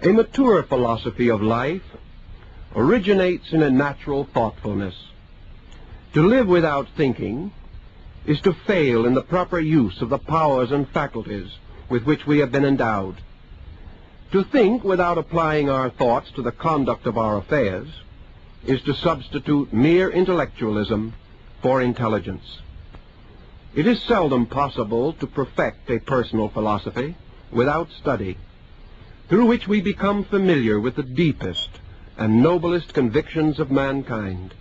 A mature philosophy of life originates in a natural thoughtfulness. To live without thinking is to fail in the proper use of the powers and faculties with which we have been endowed. To think without applying our thoughts to the conduct of our affairs is to substitute mere intellectualism for intelligence. It is seldom possible to perfect a personal philosophy without study, through which we become familiar with the deepest and noblest convictions of mankind.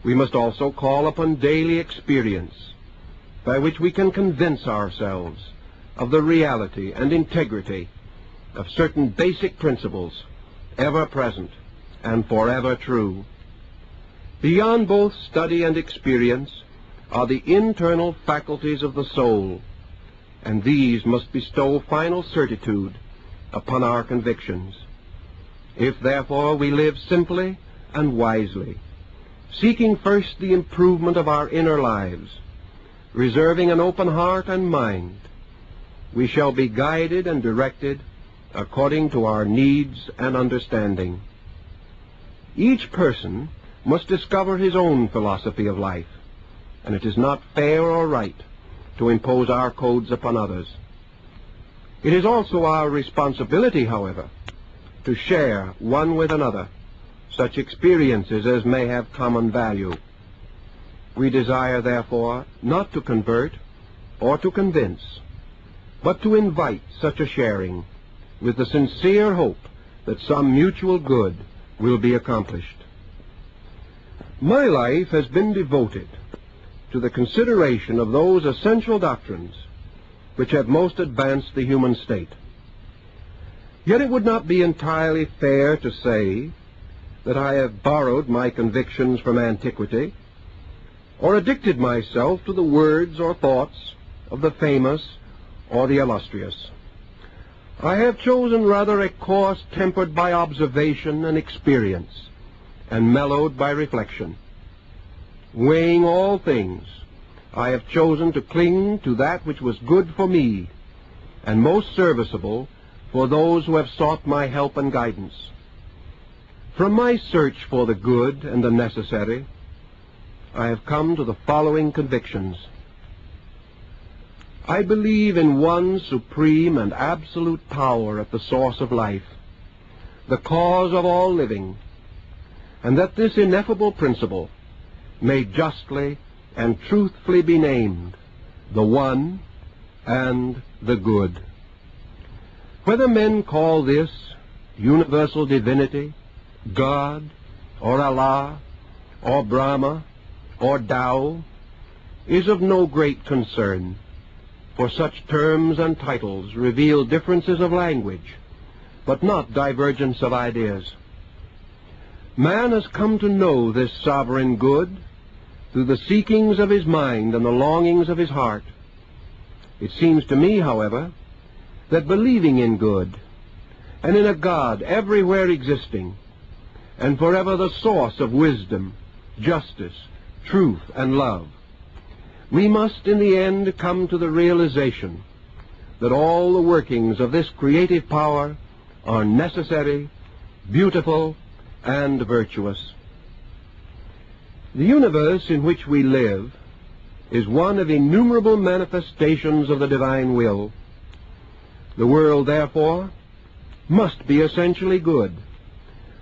We must also call upon daily experience, by which we can convince ourselves of the reality and integrity of certain basic principles, ever present and forever true. Beyond both study and experience are the internal faculties of the soul, and these must bestow final certitude upon our convictions. If, therefore, we live simply and wisely, seeking first the improvement of our inner lives, reserving an open heart and mind, we shall be guided and directed according to our needs and understanding. Each person must discover his own philosophy of life, and it is not fair or right to impose our codes upon others. It is also our responsibility, however, to share one with another such experiences as may have common value. We desire, therefore, not to convert or to convince, but to invite such a sharing with the sincere hope that some mutual good will be accomplished. My life has been devoted to the consideration of those essential doctrines which have most advanced the human state. Yet it would not be entirely fair to say that I have borrowed my convictions from antiquity, or addicted myself to the words or thoughts of the famous or the illustrious. I have chosen rather a course tempered by observation and experience, and mellowed by reflection. Weighing all things, I have chosen to cling to that which was good for me, and most serviceable for those who have sought my help and guidance. From my search for the good and the necessary, I have come to the following convictions. I believe in one supreme and absolute power at the source of life, the cause of all living, and that this ineffable principle may justly and truthfully be named the One and the Good. Whether men call this universal divinity, God, or Allah, or Brahma, or Tao, is of no great concern, for such terms and titles reveal differences of language, but not divergence of ideas. Man has come to know this sovereign good through the seekings of his mind and the longings of his heart. It seems to me, however, that believing in good, and in a God everywhere existing, and forever the source of wisdom, justice, truth, and love, we must in the end come to the realization that all the workings of this creative power are necessary, beautiful, and virtuous. The universe in which we live is one of innumerable manifestations of the divine will. The world, therefore, must be essentially good,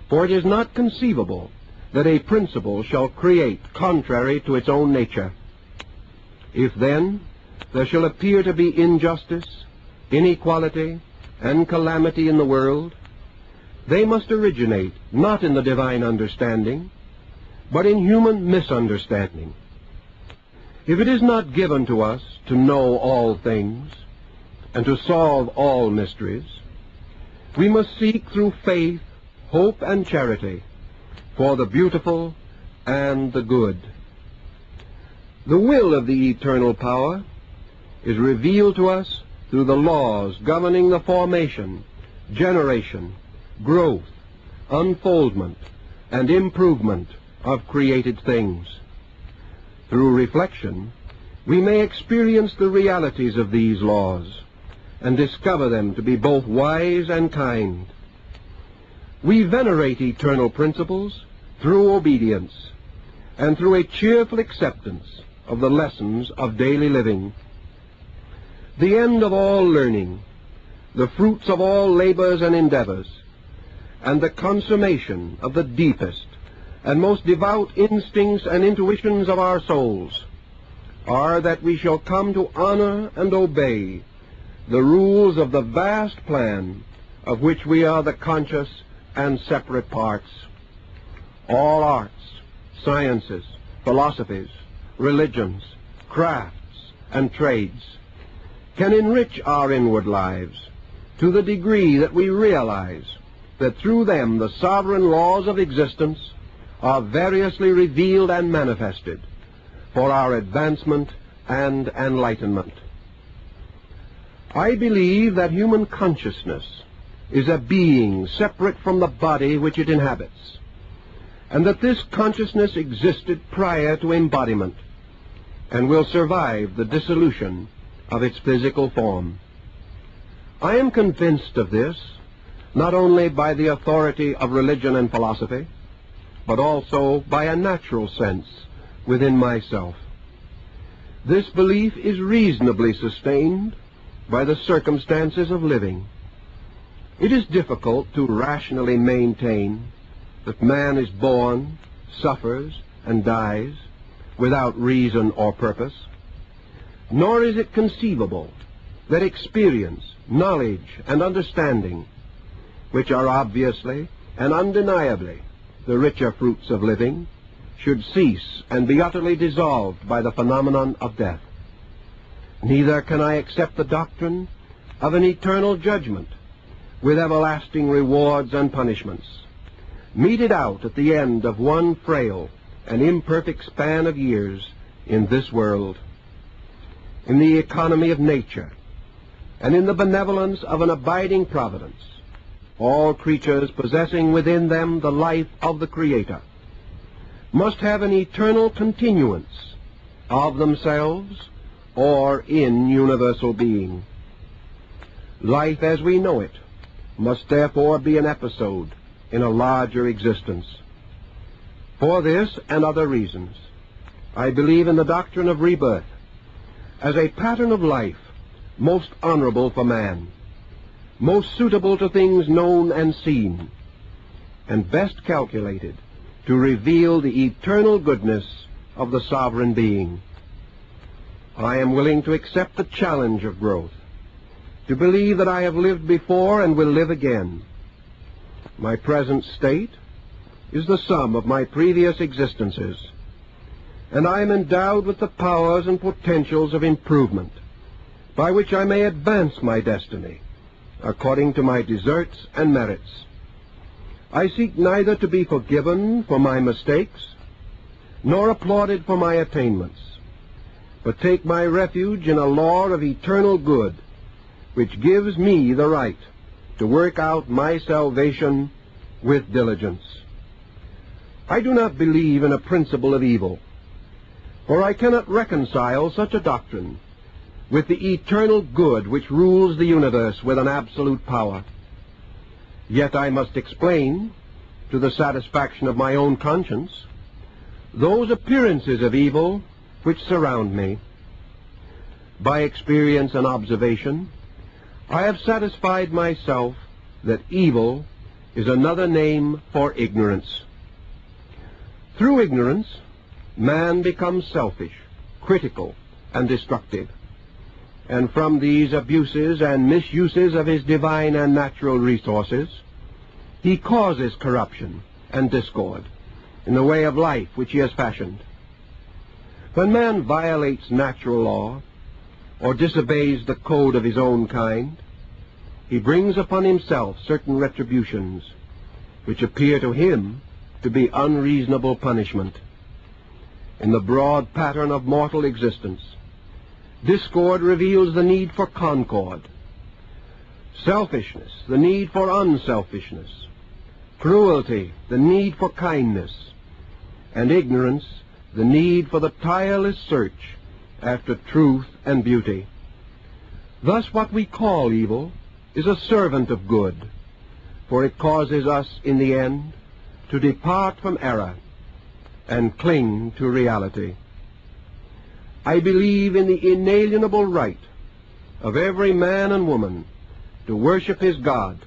for it is not conceivable that a principle shall create contrary to its own nature. If, then, there shall appear to be injustice, inequality, and calamity in the world, they must originate not in the divine understanding, but in human misunderstanding. If it is not given to us to know all things and to solve all mysteries, we must seek through faith, hope, and charity for the beautiful and the good. The will of the eternal power is revealed to us through the laws governing the formation, generation, growth, unfoldment, and improvement of created things. Through reflection, we may experience the realities of these laws and discover them to be both wise and kind, We venerate eternal principles through obedience and through a cheerful acceptance of the lessons of daily living. The end of all learning, the fruits of all labors and endeavors, and the consummation of the deepest and most devout instincts and intuitions of our souls are that we shall come to honor and obey the rules of the vast plan of which we are the conscious and separate parts. All arts, sciences, philosophies, religions, crafts, and trades can enrich our inward lives to the degree that we realize that through them the sovereign laws of existence are variously revealed and manifested for our advancement and enlightenment. I believe that human consciousness is a being separate from the body which it inhabits, and that this consciousness existed prior to embodiment and will survive the dissolution of its physical form. I am convinced of this not only by the authority of religion and philosophy, but also by a natural sense within myself. This belief is reasonably sustained by the circumstances of living. It is difficult to rationally maintain that man is born, suffers, and dies without reason or purpose, nor is it conceivable that experience, knowledge, and understanding, which are obviously and undeniably the richer fruits of living, should cease and be utterly dissolved by the phenomenon of death. Neither can I accept the doctrine of an eternal judgment with everlasting rewards and punishments, meted out at the end of one frail and imperfect span of years in this world. In the economy of nature, and in the benevolence of an abiding providence, all creatures possessing within them the life of the Creator must have an eternal continuance of themselves or in universal being. Life as we know it must therefore be an episode in a larger existence. For this and other reasons, I believe in the doctrine of rebirth as a pattern of life most honorable for man, most suitable to things known and seen, and best calculated to reveal the eternal goodness of the sovereign being. I am willing to accept the challenge of growth, to believe that I have lived before and will live again. My present state is the sum of my previous existences, and I am endowed with the powers and potentials of improvement by which I may advance my destiny according to my deserts and merits. I seek neither to be forgiven for my mistakes nor applauded for my attainments, but take my refuge in a law of eternal good which gives me the right to work out my salvation with diligence. I do not believe in a principle of evil, for I cannot reconcile such a doctrine with the eternal good which rules the universe with an absolute power. Yet I must explain, to the satisfaction of my own conscience, those appearances of evil which surround me. By experience and observation, I have satisfied myself that evil is another name for ignorance. Through ignorance, man becomes selfish, critical, and destructive. And from these abuses and misuses of his divine and natural resources, he causes corruption and discord in the way of life which he has fashioned. When man violates natural law or disobeys the code of his own kind, he brings upon himself certain retributions which appear to him to be unreasonable punishment. In the broad pattern of mortal existence, discord reveals the need for concord, selfishness, the need for unselfishness, cruelty, the need for kindness, and ignorance, the need for the tireless search after truth and beauty. Thus what we call evil is a servant of good, for it causes us, in the end, to depart from error and cling to reality. I believe in the inalienable right of every man and woman to worship his God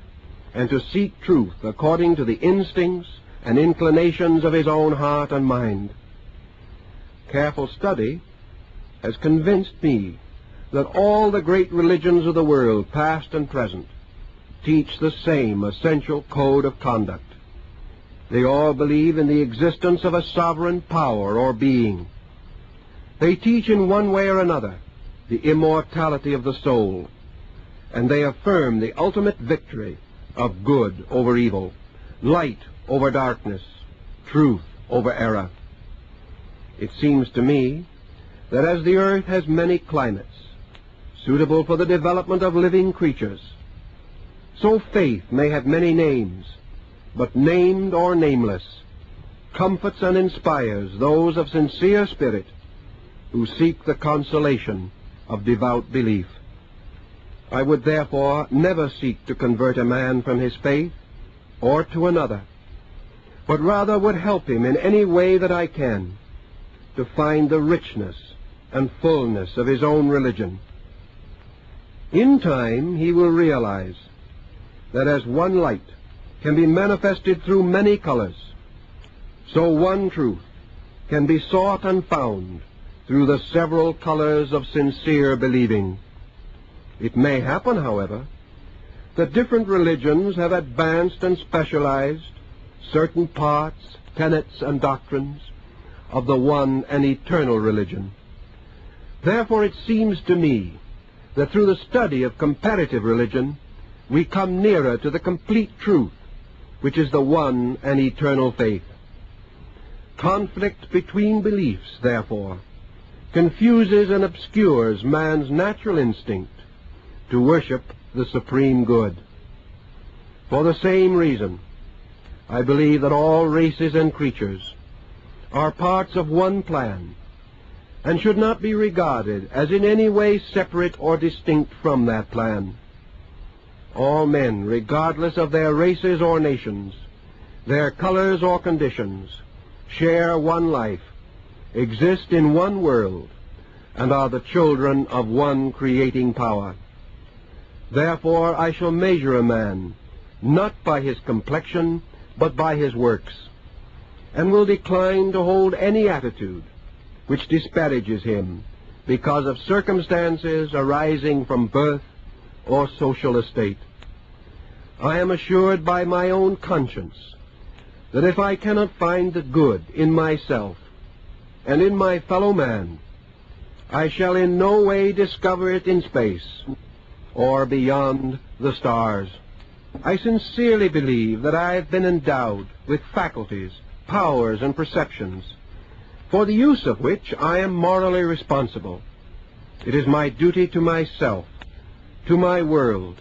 and to seek truth according to the instincts and inclinations of his own heart and mind. Careful study has convinced me that all the great religions of the world, past and present, teach the same essential code of conduct. They all believe in the existence of a sovereign power or being. They teach in one way or another the immortality of the soul, and they affirm the ultimate victory of good over evil, light over darkness, truth over error. It seems to me that as the earth has many climates suitable for the development of living creatures, so faith may have many names, but named or nameless, comforts and inspires those of sincere spirit who seek the consolation of devout belief. I would therefore never seek to convert a man from his faith or to another, but rather would help him in any way that I can to find the richness and fullness of his own religion. In time he will realize that as one light can be manifested through many colors, so one truth can be sought and found through the several colors of sincere believing. It may happen, however, that different religions have advanced and specialized certain parts, tenets, and doctrines of the one and eternal religion. Therefore it seems to me that through the study of comparative religion we come nearer to the complete truth, which is the one and eternal faith. Conflict between beliefs, therefore, confuses and obscures man's natural instinct to worship the supreme good. For the same reason, I believe that all races and creatures are parts of one plan, and should not be regarded as in any way separate or distinct from that plan. All men, regardless of their races or nations, their colors or conditions, share one life, exist in one world, and are the children of one creating power. Therefore I shall measure a man not by his complexion, but by his works, and will decline to hold any attitude which disparages him because of circumstances arising from birth or social estate. I am assured by my own conscience that if I cannot find the good in myself and in my fellow man, I shall in no way discover it in space or beyond the stars. I sincerely believe that I have been endowed with faculties, powers, and perceptions, for the use of which I am morally responsible. It is my duty to myself, to my world,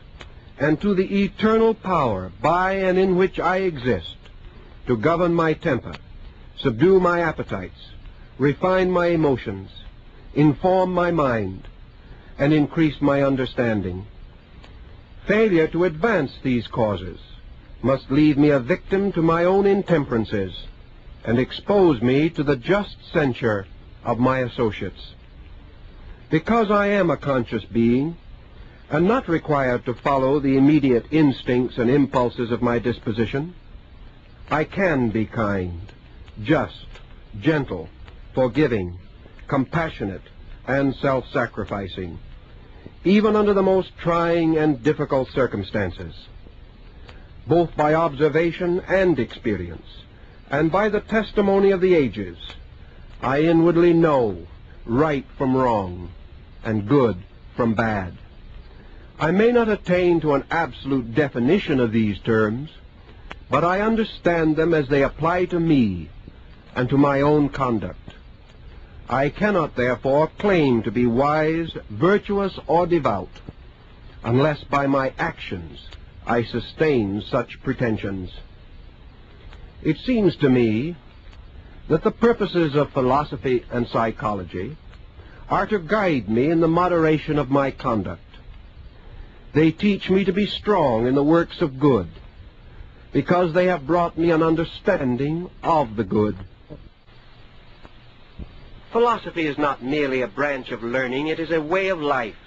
and to the eternal power by and in which I exist, to govern my temper, subdue my appetites, refine my emotions, inform my mind, and increase my understanding. Failure to advance these causes must leave me a victim to my own intemperances and expose me to the just censure of my associates. Because I am a conscious being, and not required to follow the immediate instincts and impulses of my disposition, I can be kind, just, gentle, forgiving, compassionate, and self-sacrificing, even under the most trying and difficult circumstances. Both by observation and experience, and by the testimony of the ages, I inwardly know right from wrong, and good from bad. I may not attain to an absolute definition of these terms, but I understand them as they apply to me and to my own conduct. I cannot, therefore, claim to be wise, virtuous, or devout, unless by my actions I sustain such pretensions. It seems to me that the purposes of philosophy and psychology are to guide me in the moderation of my conduct. They teach me to be strong in the works of good, because they have brought me an understanding of the good. Philosophy is not merely a branch of learning, it is a way of life.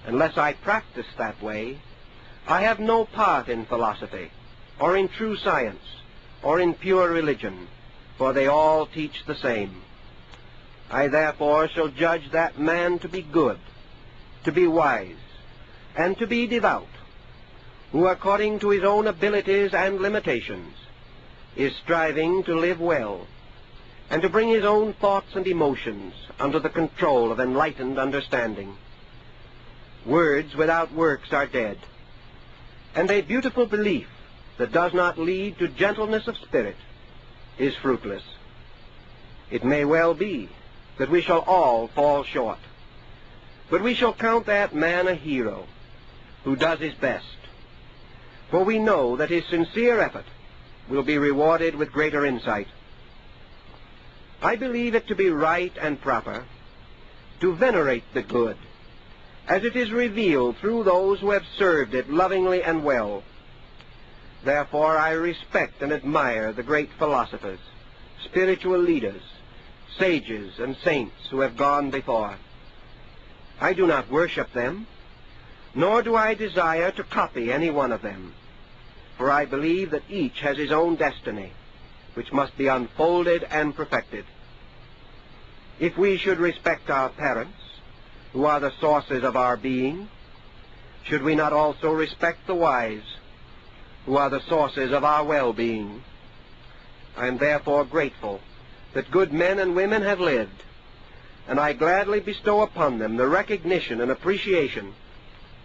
Unless I practice that way, I have no part in philosophy, or in true science, or in pure religion, for they all teach the same. I therefore shall judge that man to be good, to be wise, and to be devout, who according to his own abilities and limitations is striving to live well, and to bring his own thoughts and emotions under the control of enlightened understanding. Words without works are dead, and a beautiful belief that does not lead to gentleness of spirit is fruitless. It may well be that we shall all fall short, but we shall count that man a hero who does his best, for we know that his sincere effort will be rewarded with greater insight. I believe it to be right and proper to venerate the good, as it is revealed through those who have served it lovingly and well. Therefore I respect and admire the great philosophers, spiritual leaders, sages, and saints who have gone before. I do not worship them, nor do I desire to copy any one of them, for I believe that each has his own destiny, which must be unfolded and perfected. If we should respect our parents, who are the sources of our being, should we not also respect the wise, who are the sources of our well-being? I am therefore grateful that good men and women have lived, and I gladly bestow upon them the recognition and appreciation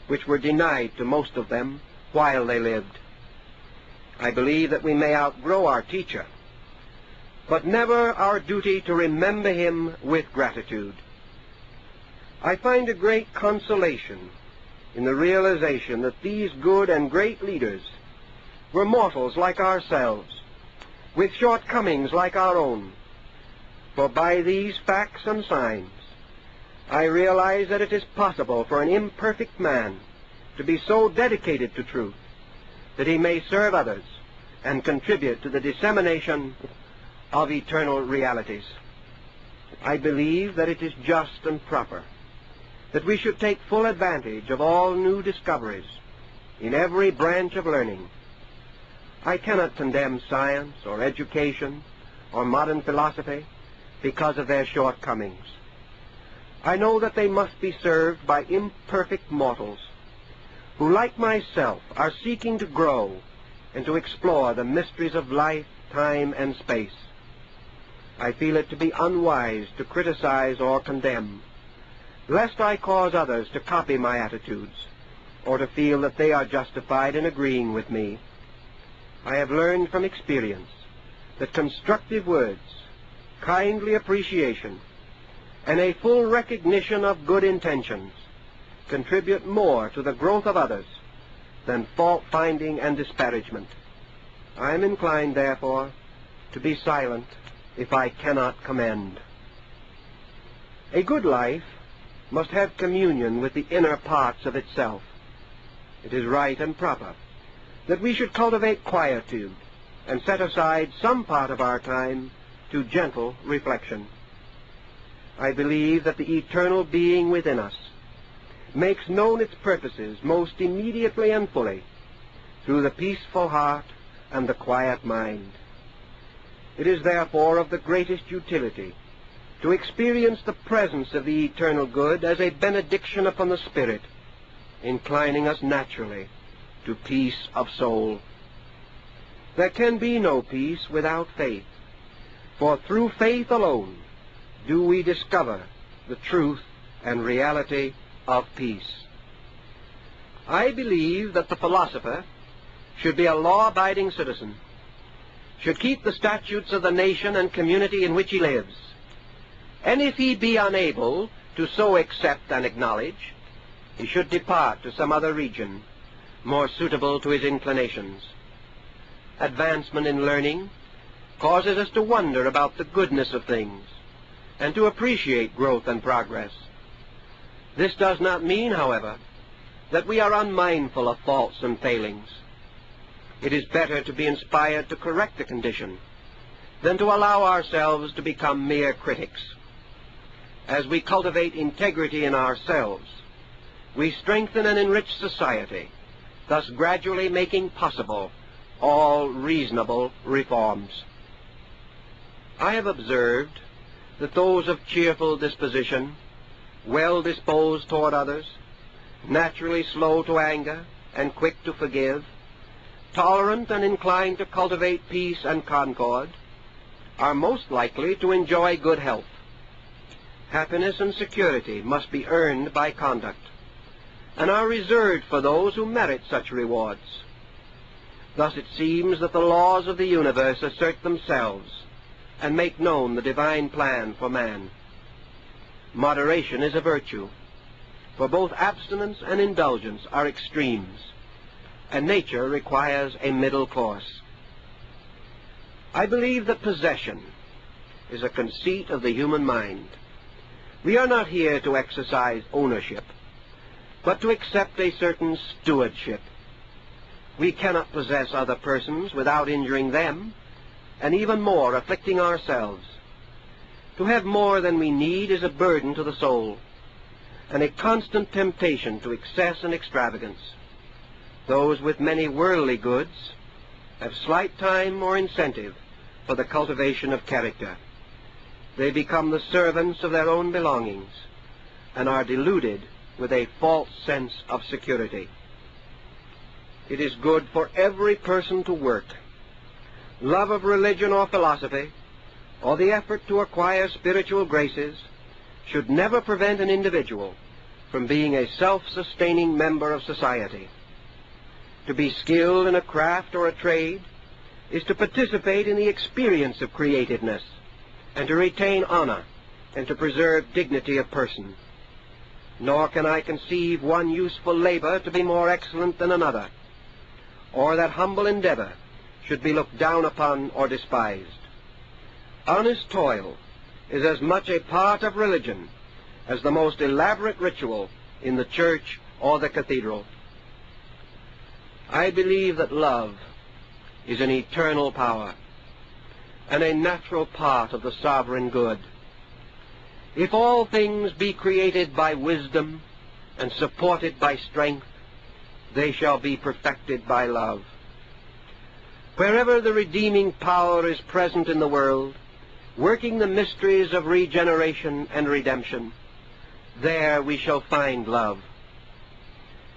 which were denied to most of them while they lived. I believe that we may outgrow our teacher, but never our duty to remember him with gratitude. I find a great consolation in the realization that these good and great leaders were mortals like ourselves, with shortcomings like our own. For by these facts and signs, I realize that it is possible for an imperfect man to be so dedicated to truth that he may serve others and contribute to the dissemination of eternal realities. I believe that it is just and proper that we should take full advantage of all new discoveries in every branch of learning. I cannot condemn science or education or modern philosophy because of their shortcomings. I know that they must be served by imperfect mortals who, like myself, are seeking to grow and to explore the mysteries of life, time, and space. I feel it to be unwise to criticize or condemn, lest I cause others to copy my attitudes or to feel that they are justified in agreeing with me. I have learned from experience that constructive words, kindly appreciation, and a full recognition of good intentions contribute more to the growth of others than fault-finding and disparagement. I am inclined, therefore, to be silent if I cannot commend. A good life must have communion with the inner parts of itself. It is right and proper that we should cultivate quietude and set aside some part of our time to gentle reflection. I believe that the eternal being within us makes known its purposes most immediately and fully through the peaceful heart and the quiet mind. It is therefore of the greatest utility to experience the presence of the eternal good as a benediction upon the spirit, inclining us naturally to peace of soul. There can be no peace without faith, for through faith alone do we discover the truth and reality of peace. I believe that the philosopher should be a law-abiding citizen, should keep the statutes of the nation and community in which he lives, and if he be unable to so accept and acknowledge, he should depart to some other region more suitable to his inclinations. Advancement in learning causes us to wonder about the goodness of things and to appreciate growth and progress. This does not mean, however, that we are unmindful of faults and failings. It is better to be inspired to correct the condition than to allow ourselves to become mere critics. As we cultivate integrity in ourselves, we strengthen and enrich society, thus gradually making possible all reasonable reforms. I have observed that those of cheerful disposition, well disposed toward others, naturally slow to anger and quick to forgive, tolerant and inclined to cultivate peace and concord, are most likely to enjoy good health. Happiness and security must be earned by conduct, and are reserved for those who merit such rewards. Thus it seems that the laws of the universe assert themselves and make known the divine plan for man. Moderation is a virtue, for both abstinence and indulgence are extremes, and nature requires a middle course. I believe that possession is a conceit of the human mind. We are not here to exercise ownership, but to accept a certain stewardship. We cannot possess other persons without injuring them, and even more afflicting ourselves. To have more than we need is a burden to the soul, and a constant temptation to excess and extravagance. Those with many worldly goods have slight time or incentive for the cultivation of character. They become the servants of their own belongings and are deluded with a false sense of security. It is good for every person to work. Love of religion or philosophy, or the effort to acquire spiritual graces, should never prevent an individual from being a self-sustaining member of society. To be skilled in a craft or a trade is to participate in the experience of creativeness, and to retain honor, and to preserve dignity of person. Nor can I conceive one useful labor to be more excellent than another, or that humble endeavor should be looked down upon or despised. Honest toil is as much a part of religion as the most elaborate ritual in the church or the cathedral. I believe that love is an eternal power and a natural part of the sovereign good. If all things be created by wisdom and supported by strength, they shall be perfected by love. Wherever the redeeming power is present in the world, working the mysteries of regeneration and redemption, there we shall find love.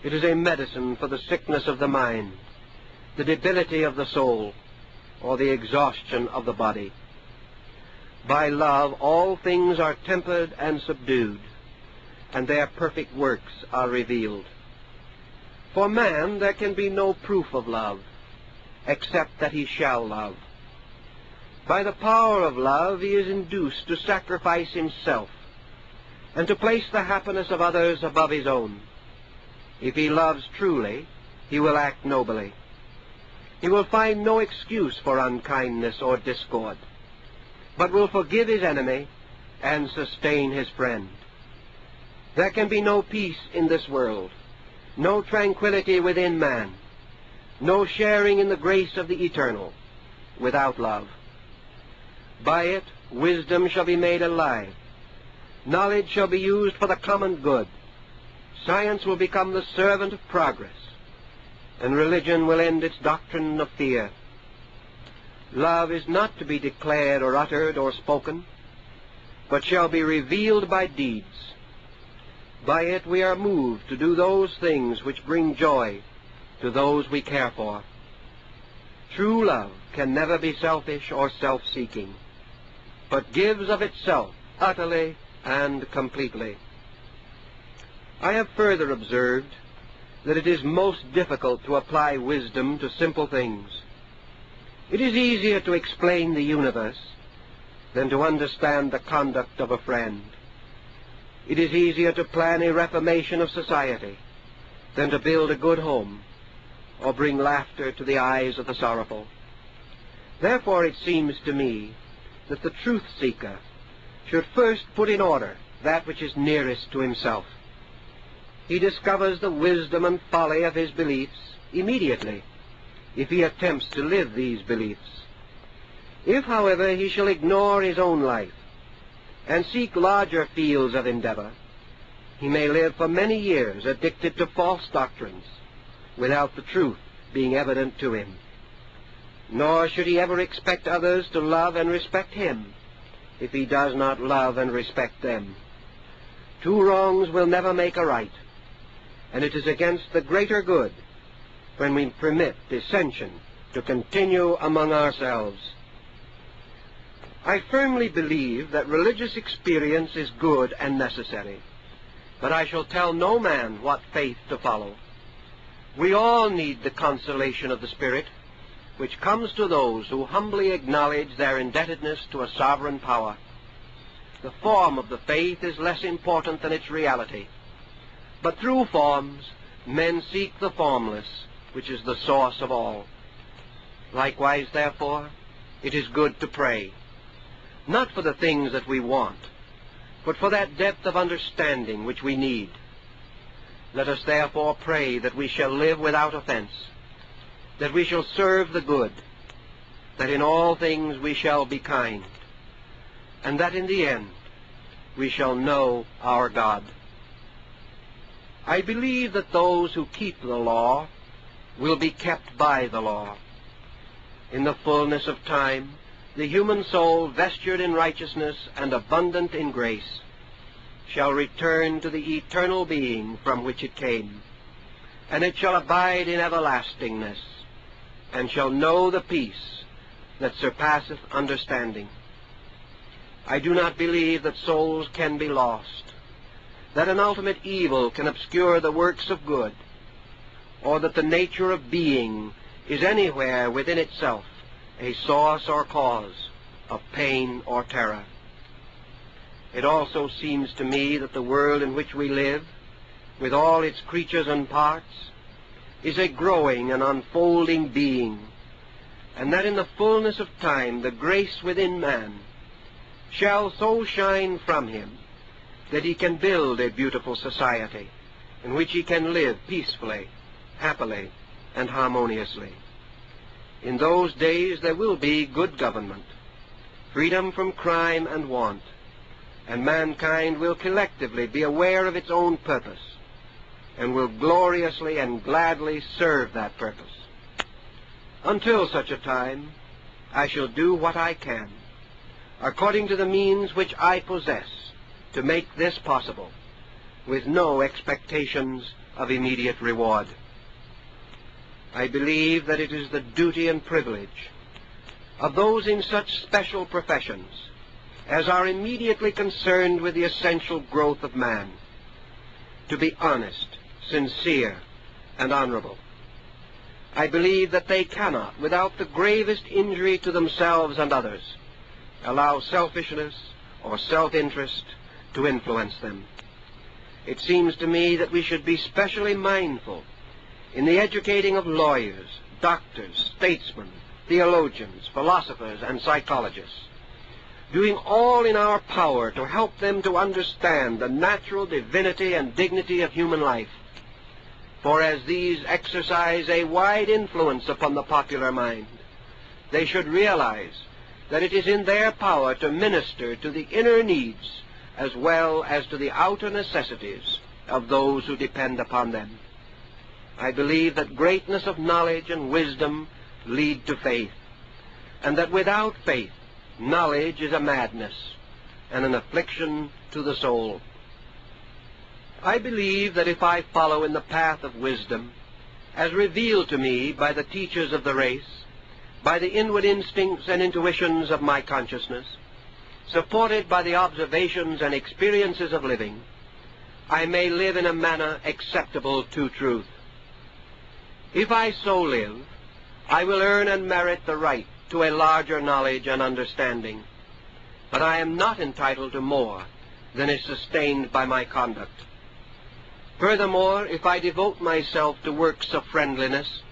It is a medicine for the sickness of the mind, the debility of the soul, or the exhaustion of the body. By love all things are tempered and subdued, and their perfect works are revealed. For man there can be no proof of love, except that he shall love. By the power of love he is induced to sacrifice himself, and to place the happiness of others above his own. If he loves truly, he will act nobly. He will find no excuse for unkindness or discord, but will forgive his enemy and sustain his friend. There can be no peace in this world, no tranquility within man, no sharing in the grace of the eternal, without love. By it, wisdom shall be made alive. Knowledge shall be used for the common good. Science will become the servant of progress, and religion will end its doctrine of fear. Love is not to be declared or uttered or spoken, but shall be revealed by deeds. By it we are moved to do those things which bring joy to those we care for. True love can never be selfish or self-seeking, but gives of itself utterly and completely. I have further observed that it is most difficult to apply wisdom to simple things. It is easier to explain the universe than to understand the conduct of a friend. It is easier to plan a reformation of society than to build a good home or bring laughter to the eyes of the sorrowful. Therefore it seems to me that the truth-seeker should first put in order that which is nearest to himself. He discovers the wisdom and folly of his beliefs immediately, if he attempts to live these beliefs. If, however, he shall ignore his own life and seek larger fields of endeavor, he may live for many years addicted to false doctrines, without the truth being evident to him. Nor should he ever expect others to love and respect him, if he does not love and respect them. Two wrongs will never make a right, and it is against the greater good when we permit dissension to continue among ourselves. I firmly believe that religious experience is good and necessary, but I shall tell no man what faith to follow. We all need the consolation of the Spirit, which comes to those who humbly acknowledge their indebtedness to a sovereign power. The form of the faith is less important than its reality, but through forms men seek the formless, which is the source of all. Likewise, therefore, it is good to pray, not for the things that we want, but for that depth of understanding which we need. Let us therefore pray that we shall live without offense, that we shall serve the good, that in all things we shall be kind, and that in the end we shall know our God. I believe that those who keep the law will be kept by the law. In the fullness of time, the human soul, vestured in righteousness and abundant in grace, shall return to the eternal being from which it came, and it shall abide in everlastingness, and shall know the peace that surpasseth understanding. I do not believe that souls can be lost, that an ultimate evil can obscure the works of good, or that the nature of being is anywhere within itself a source or cause of pain or terror. It also seems to me that the world in which we live, with all its creatures and parts, is a growing and unfolding being, and that in the fullness of time the grace within man shall so shine from him that he can build a beautiful society in which he can live peacefully, happily, and harmoniously. In those days there will be good government, freedom from crime and want, and mankind will collectively be aware of its own purpose and will gloriously and gladly serve that purpose. Until such a time, I shall do what I can, according to the means which I possess, to make this possible, with no expectations of immediate reward. I believe that it is the duty and privilege of those in such special professions as are immediately concerned with the essential growth of man to be honest, sincere, and honorable. I believe that they cannot, without the gravest injury to themselves and others, allow selfishness or self-interest to influence them. It seems to me that we should be specially mindful in the educating of lawyers, doctors, statesmen, theologians, philosophers, and psychologists, doing all in our power to help them to understand the natural divinity and dignity of human life. For as these exercise a wide influence upon the popular mind, they should realize that it is in their power to minister to the inner needs as well as to the outer necessities of those who depend upon them. I believe that greatness of knowledge and wisdom lead to faith, and that without faith, knowledge is a madness and an affliction to the soul. I believe that if I follow in the path of wisdom, as revealed to me by the teachers of the race, by the inward instincts and intuitions of my consciousness, supported by the observations and experiences of living, I may live in a manner acceptable to truth. If I so live, I will earn and merit the right to a larger knowledge and understanding, but I am not entitled to more than is sustained by my conduct. Furthermore, if I devote myself to works of friendliness,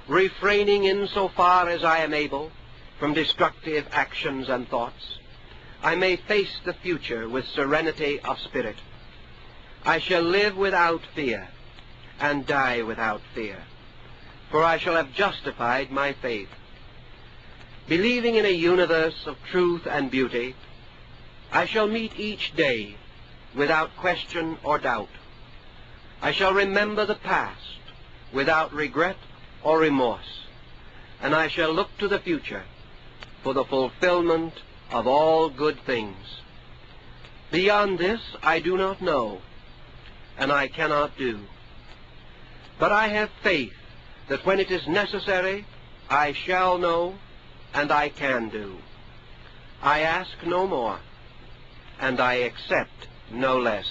refraining insofar as I am able from destructive actions and thoughts, I may face the future with serenity of spirit. I shall live without fear and die without fear. for I shall have justified my faith. Believing in a universe of truth and beauty, I shall meet each day without question or doubt. I shall remember the past without regret or remorse, and I shall look to the future for the fulfillment of all good things. Beyond this I do not know, and I cannot do. But I have faith that when it is necessary, I shall know and I can do. I ask no more, and I accept no less.